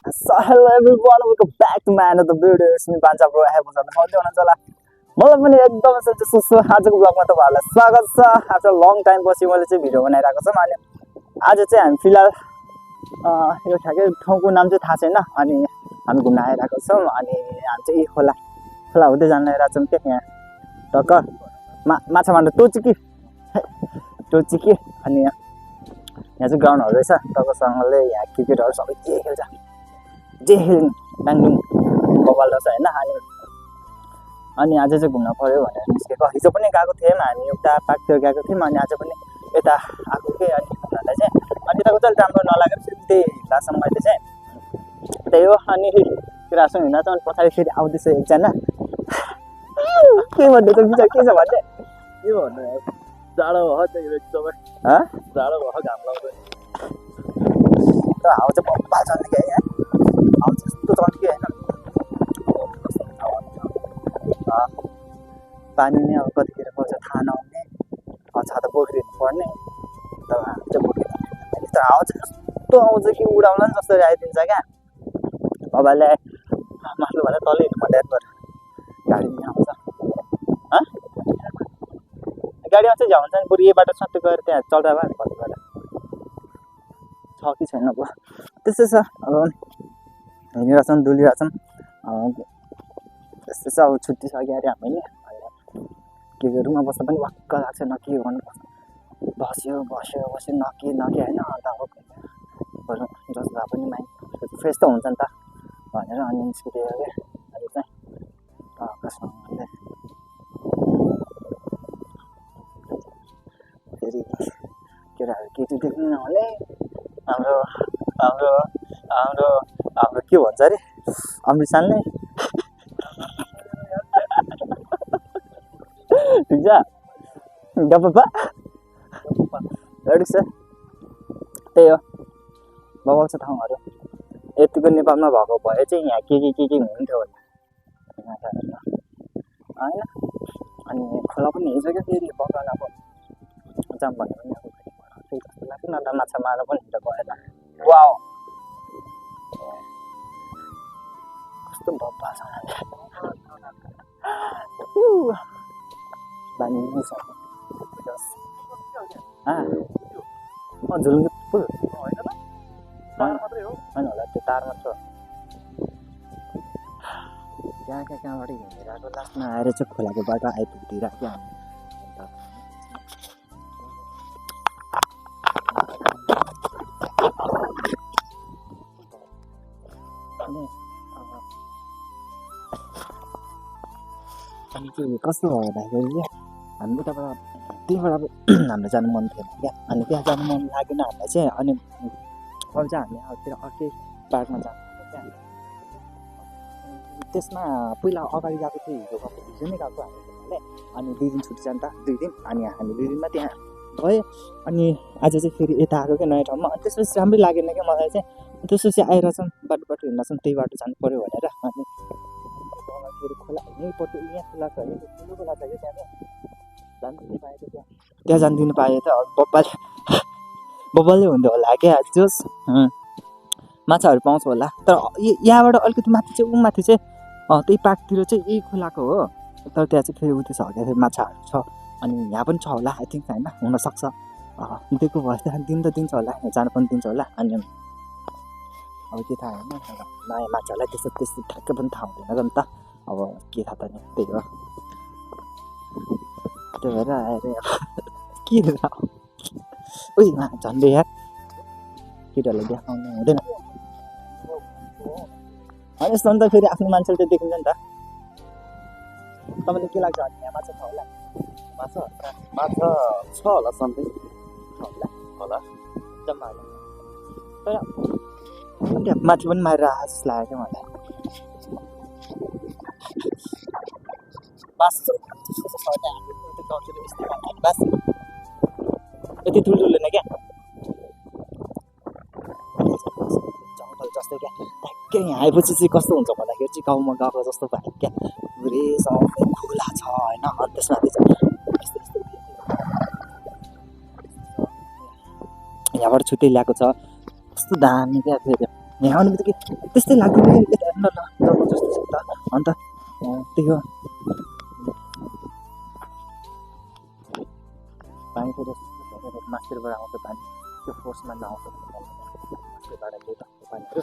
So hello everyone, welcome back to my another video. It's me Pancha bro. I have some audio on चला. मलाई पनि एकदम सन्चो छु आजको ब्लगमा तपाईहरुलाई स्वागत छ. आफ्टर लङ टाइम पछि मैले चाहिँ भिडियो बनाइराको छु अनि आज चाहिँ हामी फिलहाल यो ठ्याकै ठाउँको नाम चाहिँ थाहा छैन अनि हामी घुम्न आइराको छौं अनि हामी चाहिँ खोला हुँदै जान लागेका छौं के यहाँ टक्क माछा मार्न टोचिकी अनि यहाँ चाहिँ ग्राउन्डहरु रहेछ टक्कसँगले यहाँ क्रिकेटहरु सबै के खेल्छ जे खेल्ने डाङडुङ बबाल रहेछ हैन अनि आज चाहिँ घुम्न पर्यो भनेर निस्केको हिजो पनि गएको थियौं हामी एउटा पार्कतिर गएको थियौं अनि आज पनि यता आएको के अनि उनीहरुलाई चाहिँ अनि यताको चाहिँ राम्रो नलागेर फेरि त्यही लासम मैले चाहिँ त्यही हो अनि रासन हिँड्न चाहिँ पछाडि फेरि आउँदैछ एकजना के भन्दै छ बिचार के छ भन्दै के भन्नु जाडो भयो त्यही एकदमै जाडो भयो घाम लाग्दैन तर हावा चाहिँ बब्बा चल्ने के यहाँ हावा त्यस्तो चल्ने के हैन पानी नै अब कतिखेर पर्छ थाहा नहुने छाता बोक्रिनु पर्ने तर हामी चाहिँ बोक्रिनु तर हावा चाहिँ यस्तो आउँछ कि उडाउला नि जसरी आइदिन्छ क्या बाबाले माथि भने तलै हिँड्नु ड्यापर गाडीमा आउँछ गाडीमा चाहिँ झ्याउ हुन्छ नि बरु यही बाटो सट्टै गएर त्यहाँ चल्दा भयो नि कतिबाट छ कि छैन अब त्यस्तै छ अब हिँडिरहेछौँ डुलिरहेछौँ त्यस्तै छ अब छुट्टी सक्यो अरे हामीले के रुममा बस्दा पनि वाक्क लाग्छ न के गर्नु बस्यो न के होइन अन्त अब बरु जस भए पनि माइन्ड फ्रेस त हुन्छ नि त भनेर अनि निस्किदियो अरे अहिले चाहिँ टक्कसँगले फेरि केटाहरू केटी देख्नु नहुने हाम्रो के भन्छ अरे अमृतसालले ठिक छ गप्पा रेडी छ त्यही हो बबाल छ ठाउँहरू यतिको नेपालमा भएको भए चाहिँ यहाँ के हुन्थ्यो होला होइन अनि खोला पनि हेर्छ क्या फेरि बगान अब जाम भन्यो भने अब फेरि जस्तो लाग्छ न त माछा मार्न पनि हिँड्दा गएन वाउ कस्तो बब्बा छ बानी छ झुलुङ्गे पुल होइन होला त्यो तार मात्र कहाँबाट हिँडेर आएको लास्टमा आएर चाहिँ खोलाको बाटो आइपुगिदिइराख्यो हामी अनि के कस्तो भयो भन्दाखेरि हामी उताबाट त्यहीँबाट अब हाम्रो जानु मन थिएन क्या अनि त्यहाँ जानु मन लागेन हामीलाई चाहिँ अनि अरू चाहिँ हामी अब अर्कै पार्कमा जानु क्या त्यसमा पहिला अगाडि गएको थियो हिजो नै गएको हामीले अनि 2 दिन छुट्टी जान्छ 2 दिन अनि हामी 2 दिनमा त्यहाँ गयो अनि आज चाहिँ फेरि यता आएको क्या नयाँ ठाउँमा अनि त्यसपछि राम्रै लागेन क्या मलाई चाहिँ त्यसपछि आइरहेछौँ बाटो हिँड्छौँ त्यही बाटो जानु पऱ्यो भनेर अनि फेरि खोला यहीँपट्टि यहाँ खोला छ ठुलो खोला छ क्या त्यहाँ जानु दिनु पाए त बब्बाले हुन्थ्यो होला क्या जोस माछाहरू पाउँछ होला तर यहाँबाट अलिकति माथि चाहिँ माथि चाहिँ त्यही पार्कतिर चाहिँ यही खोलाको हो तर त्यहाँ चाहिँ फेरि उति छ क्या फेरि माछाहरू छ अनि यहाँ पनि छ होला आई थिङ्क होइन हुनसक्छ दिएको भयो त्यहाँ दिन त दिन्छ होला जानु पनि दिन्छ होला अनि अब के थाहा होइन नयाँ माछाहरूलाई त्यस्तो ठ्याक्कै पनि थाहा हुँदैन नि त अब के थाहा त नि त्यही हो त्यो भएर आएर के उही झन्डै यार केटाहरूलाई देखाउनु हुँदैन होइन यस्तो नि त फेरि आफ्नो मान्छेले त देखिन्छ नि त तपाईँले के लाग्छ अनि यहाँ माछा छ होला माछा छ होला समथिङ होला जम्मा तर माथि पनि मारेर जस्तो लाग्यो क्या मलाई बास बास यति ठुल्ठुलो नै क्या जङ्गल जस्तै क्या ठ्याक्कै यहाँ आएपछि चाहिँ कस्तो हुन्छ भन्दाखेरि चाहिँ गाउँमा गएको जस्तो भयो क्या पुरै सबै खोला छ होइन अनि त्यसमाथि चाहिँ यस्तो यहाँबाट छुट्टै ल्याएको छ कस्तो दामी क्या फेरि यहाँ आउने बित्तिकै त्यस्तै लाग्दैन यता ल ल जबरजस्ती छ त अन्त त्यही हो पानी फेरि मास्तिरबाट आउँछ पानी त्यो फोर्समा नआउँछ मास्तिरबाट त्यही त पानीहरू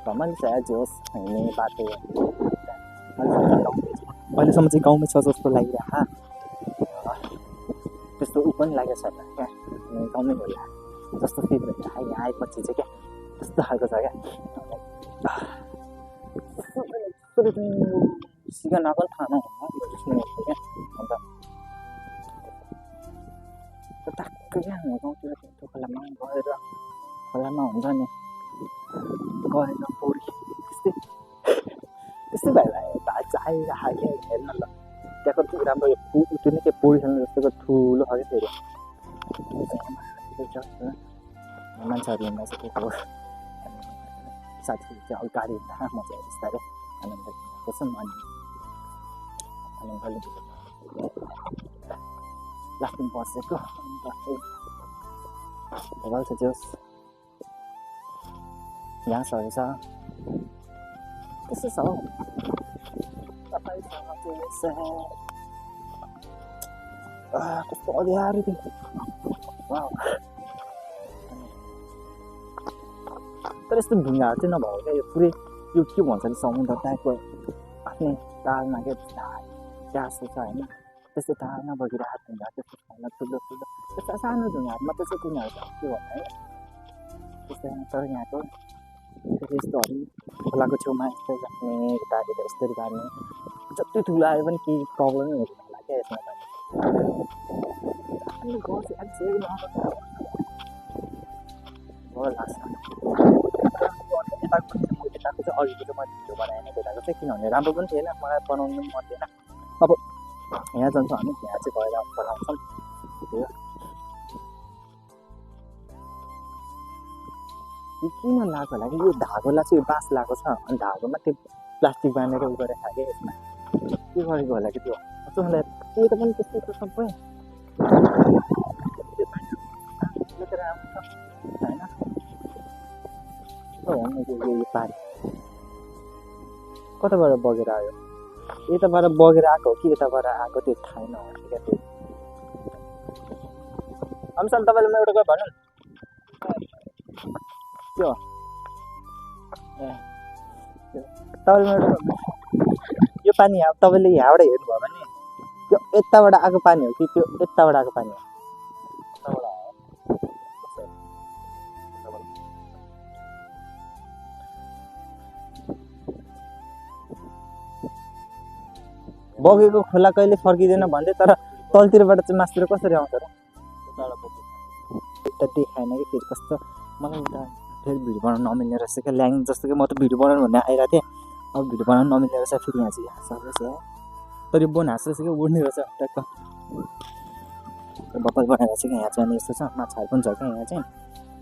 घमण्ड छ जे होस् हिँड्ने बाटो अहिलेसम्म चाहिँ गाउँमै छ जस्तो लागिरह त्यस्तो ऊ पनि लागेको छैन क्या गाउँमै होला जस्तो फिल भइरहेको यहाँ आएपछि चाहिँ क्या त्यस्तो खालको छ क्या सिका नगल थाहा नहुनु क्या अन्त टक्कै क्या हाम्रो गाउँतिर त्यो खोलामा गएर खोलामा हुन्छ नि गएर पौडी त्यस्तै भएर चाहिरहेको क्या हेर्न ल त्यहाँको त्यो राम्रो त्यो नै के पौडी खेल्नु जस्तोको ठुलो छ क्या फेरि मान्छेहरू हिँड्दा चाहिँ के हो साथीहरू चाहिँ अगाडि हिँड्दा मजा आयो बिस्तारै आनन्द खोज्छौँ अनि लास्टिङ बसेको अन्त भइहाल्छ छ जोस् यहाँ सरी छ त्यस्तो छ हौ कस्तो अँध्यारो थियो तर यस्तो ढुङ्गाहरू चाहिँ नभएको क्या यो पुरै यो के भन्छ नि समुद्र टाइपको आफ्नै तालमा क्या ग्यासो छ होइन त्यस्तो तालमा बगिरहेको ढुङ्गा त्यस्तो छैन ठुलो ठुलो त्यस्तो सानो ढुङ्गाहरूमा त्यस्तो तिनीहरू के भन्नु होइन त्यस्तो तर यहाँको फेरि यस्तोहरू खोलाको छेउमा यस्तो राख्ने यतातिर यस्तरी गर्ने जति ठुलो आयो पनि केही प्रब्लमै हुँदैन होला क्या यसमा यताको चाहिँ अघिको चाहिँ मैले भिडियो बनाएन त्यताको चाहिँ किनभने राम्रो पनि थिएन मलाई बनाउनु पनि मन थिएन अब यहाँ जान्छौँ हामी यहाँ चाहिँ गएर बनाउँछौँ त्यो यो किन लगाएको होला कि यो धागोलाई चाहिँ बाँस लगाएको छ अनि धागोमा त्यो प्लास्टिक बाँधेर उ गरेर खायो क्या यसमा के गरेको होला कि त्यो मलाई त्यो त पनि त्यस्तै छ सबै होइन यो पानी कताबाट बगेर आयो यताबाट बगेर आएको हो कि यताबाट आएको त्यो थाहा नहुने क्या त्यो अम्सन तपाईँले म एउटा कुरा भनौँ त्यो तपाईँले एउटा यो पानी तपाईँले यहाँबाट हेर्नुभयो भने त्यो यताबाट आएको पानी हो कि त्यो यताबाट आएको पानी हो बगेको खोला कहिले फर्किँदैन भन्दै तर तलतिरबाट चाहिँ मासतिर कसरी आउँछ र उता देखाएन कि फेरि कस्तो मलाई उता फेरि भिडियो बनाउनु नमिल्ने रहेछ क्या ल्याङ जस्तो कि म त भिडियो बनाउनु भन्ने आइरहेको थिएँ अब भिडियो बनाउनु नमिल्ने रहेछ फेरि यहाँ चाहिँ हाँस यहाँ तर यो बोन हाँस रहेछ क्या उड्ने रहेछ ट्याक्क बक्कल बनाएर चाहिँ यहाँ चाहिँ यस्तो छ माछाहरू पनि छ क्या यहाँ चाहिँ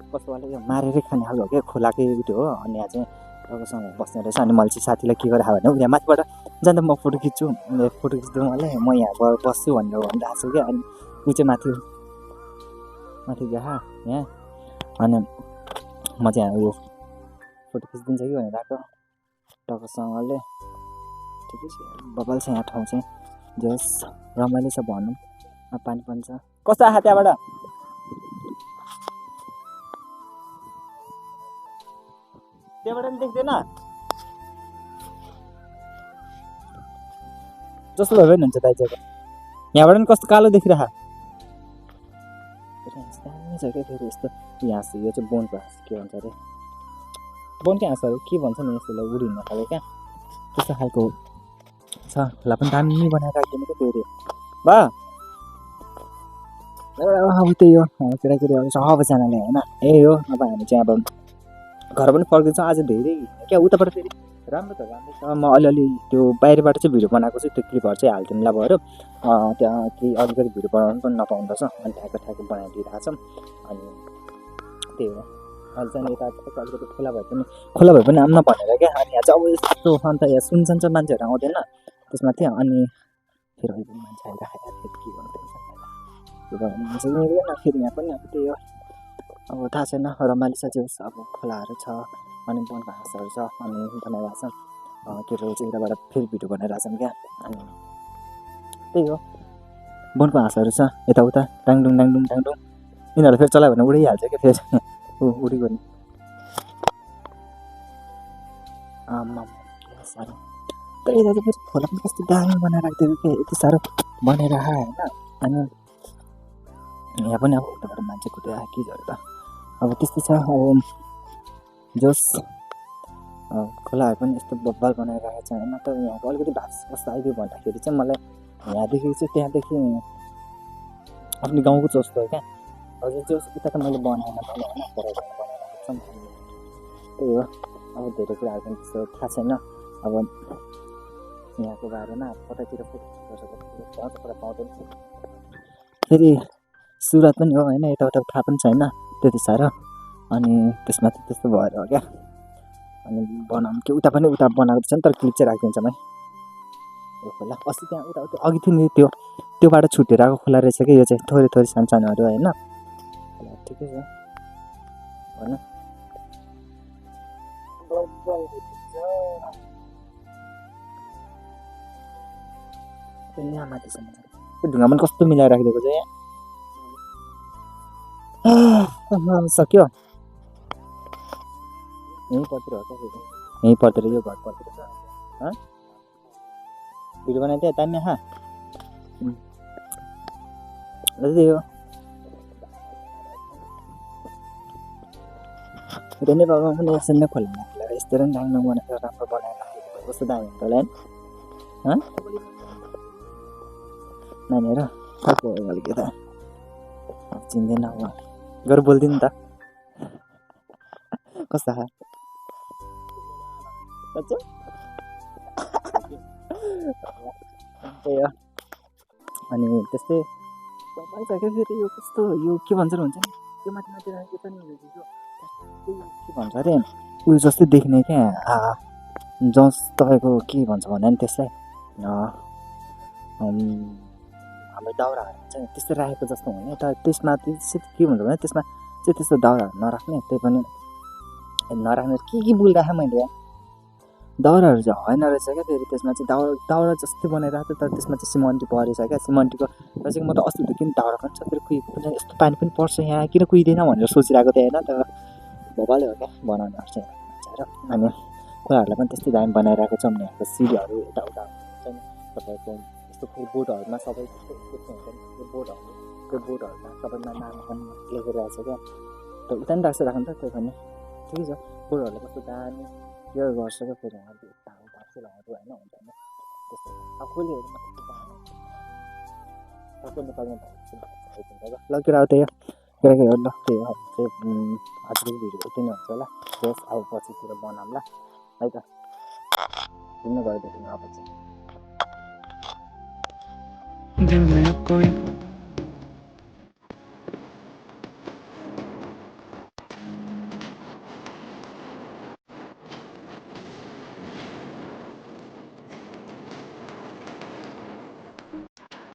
कस्तोवाले यो मारेरै खाने खालको हो क्या खोलाकै उयो हो अनि यहाँ चाहिँ तपाईँसँग बस्ने रहेछ अनि मैले चाहिँ साथीलाई के गरेर भने यहाँ माथिबाट जाँदा म फोटो खिच्छु फोटो खिच्दा मलाई म यहाँ गएर बस्छु भनेर भनिरहेको छु क्या अनि ऊ चाहिँ माथि गएको यहाँ अनि म चाहिँ उयो फोटो खिचिदिन्छ कि भनेर आएको टक्कसँगले ठिकै छ बबाल छ यहाँ ठाउँ चाहिँ जस रमाइलो छ भनौँ पानी पनि छ कस्तो आयो त्यहाँबाट पनि देख्दैन जस्तो भए पनि हुन्छ दाइजको यहाँबाट पनि कस्तो कालो देखिरह दामी छ क्या फेरि यस्तो यहाँ यो चाहिँ बोनको हाँस के भन्छ अरे बोनकै हाँसहरू के भन्छ नि यसलाई उडिनु खाले क्या त्यस्तो खालको छ होला पनि दामी बनाएर राखिदिनु क्या फेरि बा अब त्यही हो केटाकेटीहरू सबैजनाले होइन यही हो अब हामी चाहिँ अब घर पनि फर्किन्छौँ आज धेरै क्या उताबाट फेरि राम्रो त राम्रो छ म अलिअलि त्यो बाहिरबाट चाहिँ भिडियो बनाएको चाहिँ त्यो क्लिपहरू चाहिँ हालिदिउँला भएर त्यहाँ केही अलिकति भिडियो बनाउनु पनि नपाउँदो रहेछ अनि ठ्याक्क बनाइदिइरहेको छौँ अनि त्यही हो अहिले चाहिँ यता अलिकति खोला भए पनि आउन भनेर क्या अनि यहाँ चाहिँ अब यस्तो अन्त यहाँ सुनसान चाहिँ मान्छेहरू आउँदैन त्यसमा थियो अनि फेरि अहिले पनि मान्छे आइरहेको के गर्नु त्यो त हुन्छ कि मिल्दैन फेरि यहाँ पनि अब त्यही हो अब थाहा छैन रमाइलो छ जे होस् अब खोलाहरू छ अनि वन घाँसहरू छ अनि बनाइरहेको छन् केटाहरू चाहिँ यताबाट फेरि भिडियो बनाइरहेको छन् क्या अनि त्यही हो वनको घाँसहरू छ यताउता डाङडुङ डाङडुङ डाङडुङ यिनीहरू फेरि चलायो भने उडिहाल्छ क्या फेरि उडिगयो नि आम्मा साह्रो तर यता चाहिँ फेरि खोला पनि कस्तो दामी बनाएर राखिदिएको क्या यति साह्रो बनाएर होइन अनि यहाँ पनि अब उताबाट मान्छे कुदेर के झऱ्यो त अब त्यस्तै छ अब जोस् खोलाहरू पनि यस्तो बब्बाल बनाइरहेको छ होइन तर यहाँको अलिकति भाष कस्तो आइदियो भन्दाखेरि चाहिँ मलाई यहाँदेखि चाहिँ त्यहाँदेखि आफ्नो गाउँको जस्तो हो क्या हजुर जो उता त मैले बनाएन भने होइन तर बनाइरहेको छ त्यही हो अब धेरै कुराहरू पनि त्यस्तो थाहा छैन अब यहाँको बारेमा कतैतिर फोटो पाउँदैन फेरि सुरत पनि हो होइन यताउता थाहा पनि छैन त्यति साह्रो अनि त्यसमाथि त्यस्तो भएर हो क्या अनि बनाउनु कि उता पनि उता बनाएको छ नि तर क्लिप चाहिँ राखिदिन्छ मै यो खोला अस्ति त्यहाँ उता अघि थियो नि त्यो बाटो छुटेर आएको खोला रहेछ कि यो चाहिँ थोरै थोरै सानो सानोहरू होइन ठिकै छ होइन यहाँ माथिसम्म त्यो ढुङ्गा पनि कस्तो मिलाएर राखिदिएको छ यहाँ सक्यो यहीँ पर्तिर हो क्या फेरि यहीँ पर्तिर यो घर पर्तिर छ भिडियो बनाएको थियो दामी त्यही हो र नेपालमा पनि यसरी नै खोला खोलाएर यस्तो पनि राम्रो बनाएर राम्रो बनाएर राखेको कस्तो दामी हुन्छ होला है नानीहरू खाएको अलिक यता चिन्दैन अब गएर बोलिदिनु त कस्तो खा त्यही हो अनि त्यस्तै छ क्या फेरि यो कस्तो यो के भन्छ हुन्छ नि त्यो माथि माथि राखेको छ नि के भन्छ अरे उयो जस्तै देख्ने क्या जस तपाईँको के भन्छ भने नि त्यसलाई हाम्रो दाउराहरू हुन्छ नि त्यस्तो राखेको जस्तो हुने तर त्यसमा के भन्छ भने त्यसमा चाहिँ त्यस्तो दाउराहरू नराख्ने त्यही पनि नराख्ने के बोलिराखेँ मैले दाउराहरू चाहिँ होइन रहेछ क्या फेरि त्यसमा चाहिँ दाउरा जस्तै बनाइरहेको थियो तर त्यसमा चाहिँ सिमन्टी परेछ क्या सिमन्टीको चाहिँ म त अस्ति त किन दाउरा पनि छ फेरि कुहिएको पनि यस्तो पानी पनि पर्छ यहाँ किन कुहिँदैन भनेर सोचिरहेको थिएँ होइन तर भोपालै हो क्या बनाउनुहरू चाहिँ अनि खोलाहरूलाई पनि त्यस्तै दामी बनाइरहेको छ भने यहाँको सिडीहरू यताउता हुन्छ नि तपाईँको यस्तो फेरि बोटहरूमा सबै त्यस्तो हुन्छ नि त्यो बोटहरूमा सबैमा नाम पनि लेखिरहेको छ क्या त उता पनि राख्छ राख्नु त त्यही पनि ठिकै छ बोटहरूलाई कस्तो दामी केयर गर्छ क्या फेरि उहाँहरू भाषाहरू होइन हुँदैन त्यस्तो आफूले नेपालमा ल केरा त्यही हो केटाकेटीहरू ल त्यही हो चाहिँ आजको भिडियो यति नै हुन्छ होला जस अब पछितिर बनाउँला है त किन गरिदिनु अब चाहिँ